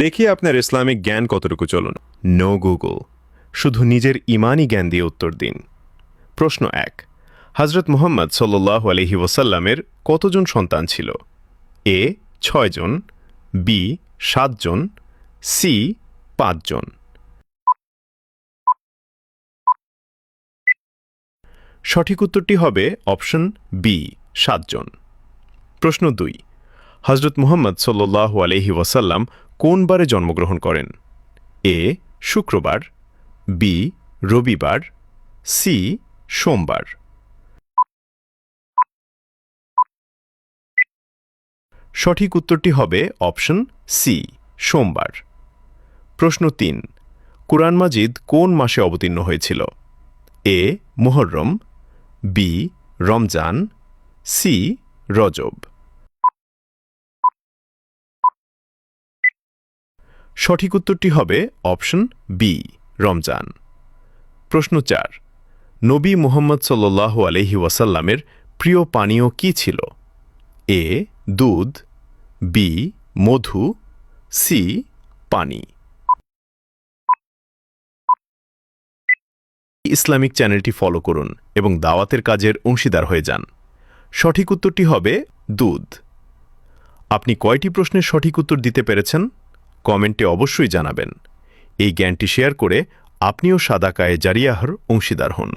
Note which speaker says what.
Speaker 1: দেখি আপনার ইসলামিক জ্ঞান কতটুকু। চলুন, নো গুগল, শুধু নিজের ইমানি জ্ঞান দিয়ে উত্তর দিন। প্রশ্ন ১, হজরত মুহাম্মদ সাল্লাল্লাহু আলাইহি ওয়াসাল্লামের কতজন সন্তান ছিল? এ ৬ জন, বি ৭ জন, সি ৫ জন। সঠিক উত্তরটি হবে অপশন বি ৭ জন। প্রশ্ন ২, হজরত মুহাম্মদ সাল্লাল্লাহু আলাইহি ওয়াসাল্লাম কোন বারে জন্মগ্রহণ করেন? এ শুক্রবার, বি রবিবার, সি সোমবার। সঠিক উত্তরটি হবে অপশন সি সোমবার। প্রশ্ন ৩, কুরআন মাজিদ কোন মাসে অবতীর্ণ হয়েছিল? এ মুহররম, বি রমজান, সি রজব। সঠিক উত্তরটি হবে অপশন বি রমজান। প্রশ্ন ৪, নবী মুহাম্মদ সাল্লাল্লাহু আলাইহি ওয়াসাল্লামের প্রিয় পানীয় কি ছিল? এ দুধ, বি মধু, সি পানি। ইসলামিক চ্যানেলটি ফলো করুন এবং দাওয়াতের কাজের অংশীদার হয়ে যান। সঠিক উত্তরটি হবে দুধ। আপনি কয়টি প্রশ্নের সঠিক উত্তর দিতে পেরেছেন? কমেন্টে অবশ্যই জানাবেন। এই জ্ঞানটি শেয়ার করে আপনিও সাদাকায়ে জারিয়াহর অংশীদার হন।